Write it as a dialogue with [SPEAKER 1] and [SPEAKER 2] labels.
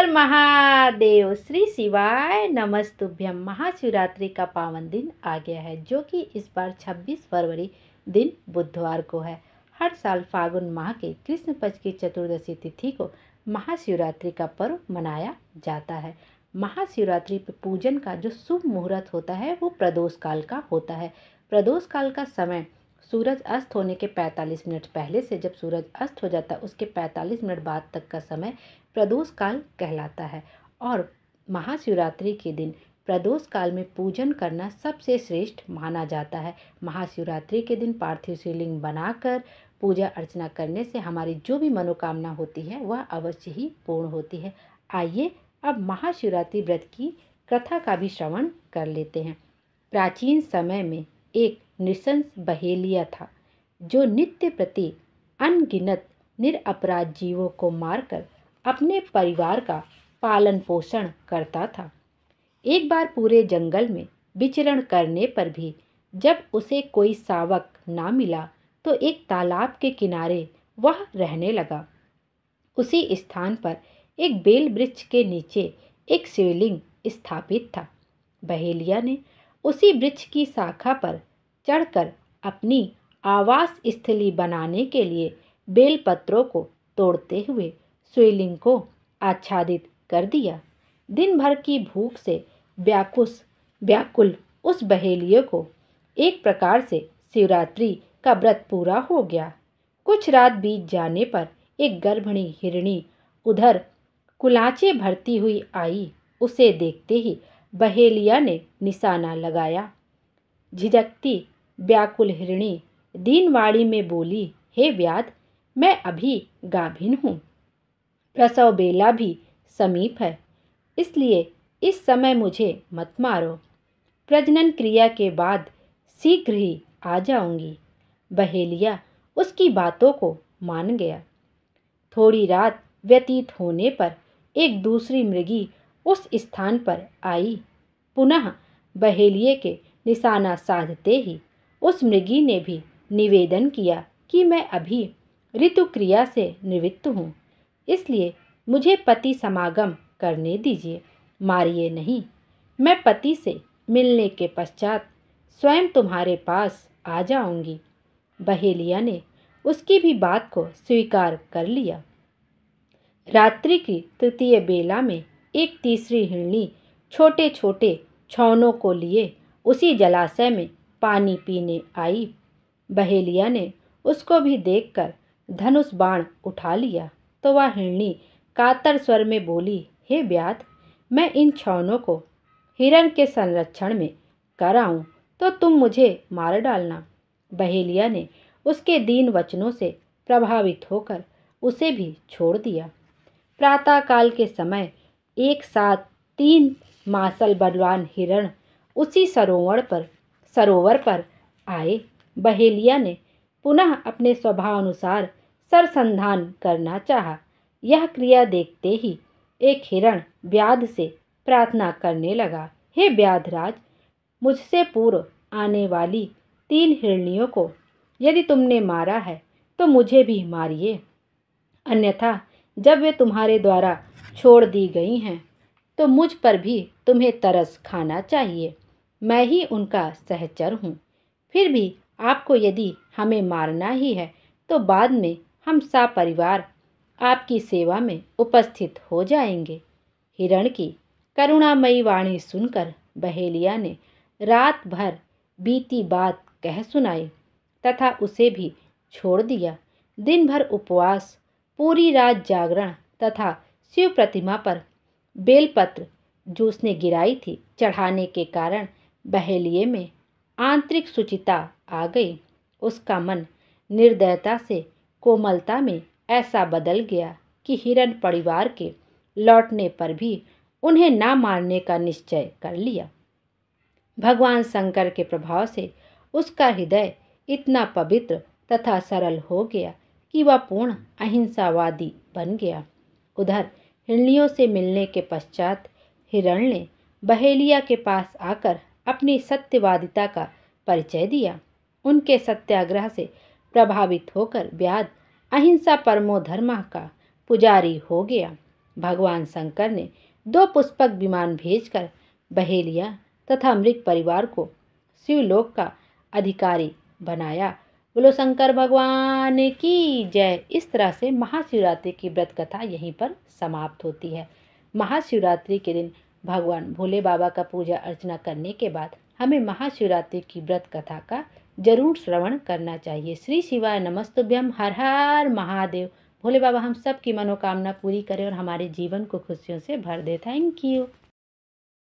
[SPEAKER 1] हर महादेव। श्री शिवाय नमस्तुभ्यम। महाशिवरात्रि का पावन दिन आ गया है, जो कि इस बार 26 फरवरी दिन बुधवार को है। हर साल फागुन माह के कृष्ण पक्ष की चतुर्दशी तिथि को महाशिवरात्रि का पर्व मनाया जाता है। महाशिवरात्रि पे पूजन का जो शुभ मुहूर्त होता है वो प्रदोष काल का होता है। प्रदोष काल का समय सूरज अस्त होने के 45 मिनट पहले से जब सूरज अस्त हो जाता है उसके 45 मिनट बाद तक का समय प्रदोष काल कहलाता है। और महाशिवरात्रि के दिन प्रदोष काल में पूजन करना सबसे श्रेष्ठ माना जाता है। महाशिवरात्रि के दिन पार्थिव शिवलिंग बनाकर पूजा अर्चना करने से हमारी जो भी मनोकामना होती है वह अवश्य ही पूर्ण होती है। आइए अब महाशिवरात्रि व्रत की कथा का भी श्रवण कर लेते हैं। प्राचीन समय में एक नृशंस बहेलिया था जो नित्य प्रति अनगिनत निरपराध जीवों को मारकर अपने परिवार का पालन पोषण करता था। एक बार पूरे जंगल में विचरण करने पर भी जब उसे कोई शावक ना मिला तो एक तालाब के किनारे वह रहने लगा। उसी स्थान पर एक बेल वृक्ष के नीचे एक शिवलिंग स्थापित था। बहेलिया ने उसी वृक्ष की शाखा पर चढ़कर अपनी आवास स्थली बनाने के लिए बेलपत्रों को तोड़ते हुए शिवलिंग को आच्छादित कर दिया। दिन भर की भूख से व्याकुल उस बहेलिये को एक प्रकार से शिवरात्रि का व्रत पूरा हो गया। कुछ रात बीत जाने पर एक गर्भिणी हिरणी उधर कुलाचे भरती हुई आई। उसे देखते ही बहेलिया ने निशाना लगाया। झिझकती व्याकुल हिरणी दीनवाणी में बोली, हे व्याध, मैं अभी गाभिन हूँ। प्रसव बेला भी समीप है, इसलिए इस समय मुझे मत मारो। प्रजनन क्रिया के बाद शीघ्र ही आ जाऊंगी। बहेलिया उसकी बातों को मान गया। थोड़ी रात व्यतीत होने पर एक दूसरी मृगी उस स्थान पर आई। पुनः बहेलिये के निशाना साधते ही उस मृगी ने भी निवेदन किया कि मैं अभी ऋतुक्रिया से निवृत्त हूँ, इसलिए मुझे पति समागम करने दीजिए, मारिए नहीं। मैं पति से मिलने के पश्चात स्वयं तुम्हारे पास आ जाऊंगी। बहेलिया ने उसकी भी बात को स्वीकार कर लिया। रात्रि की तृतीय बेला में एक तीसरी हिरणी छोटे छोटे छौनों को लिए उसी जलाशय में पानी पीने आई। बहेलिया ने उसको भी देखकर धनुष बाण उठा लिया तो वह हिरणी कातर स्वर में बोली, हे व्याध, मैं इन छौनों को हिरण के संरक्षण में कराऊं तो तुम मुझे मार डालना। बहेलिया ने उसके दीन वचनों से प्रभावित होकर उसे भी छोड़ दिया। प्रातःकाल के समय एक साथ 3 मासल बलवान हिरण उसी सरोवर पर आए। बहेलिया ने पुनः अपने स्वभावानुसार सरसंधान करना चाहा। यह क्रिया देखते ही एक हिरण व्याध से प्रार्थना करने लगा, हे व्याधराज, मुझसे पूर्व आने वाली 3 हिरनियों को यदि तुमने मारा है तो मुझे भी मारिए, अन्यथा जब वे तुम्हारे द्वारा छोड़ दी गई हैं तो मुझ पर भी तुम्हें तरस खाना चाहिए। मैं ही उनका सहचर हूँ। फिर भी आपको यदि हमें मारना ही है तो बाद में हम सपरिवार आपकी सेवा में उपस्थित हो जाएंगे। हिरण की करुणामयी वाणी सुनकर बहेलिया ने रात भर बीती बात कह सुनाई तथा उसे भी छोड़ दिया। दिन भर उपवास, पूरी रात जागरण तथा शिव प्रतिमा पर बेलपत्र जो उसने गिराई थी चढ़ाने के कारण बहेलिये में आंतरिक शुचिता आ गई। उसका मन निर्दयता से कोमलता में ऐसा बदल गया कि हिरण परिवार के लौटने पर भी उन्हें ना मारने का निश्चय कर लिया। भगवान शंकर के प्रभाव से उसका हृदय इतना पवित्र तथा सरल हो गया कि वह पूर्ण अहिंसावादी बन गया। उधर हिरनियों से मिलने के पश्चात हिरण ने बहेलिया के पास आकर अपनी सत्यवादिता का परिचय दिया। उनके सत्याग्रह से प्रभावित होकर व्याध अहिंसा परमो धर्म का पुजारी हो गया। भगवान शंकर ने 2 पुष्पक विमान भेजकर बहेलिया तथा मृग परिवार को शिवलोक का अधिकारी बनाया। बोलो शंकर भगवान की जय। इस तरह से महाशिवरात्रि की व्रत कथा यहीं पर समाप्त होती है। महाशिवरात्रि के दिन भगवान भोले बाबा का पूजा अर्चना करने के बाद हमें महाशिवरात्रि की व्रत कथा का जरूर श्रवण करना चाहिए। श्री शिवाय नमस्तुभ्यम। हर हर महादेव। भोले बाबा हम सब की मनोकामना पूरी करें और हमारे जीवन को खुशियों से भर दे। Thank you.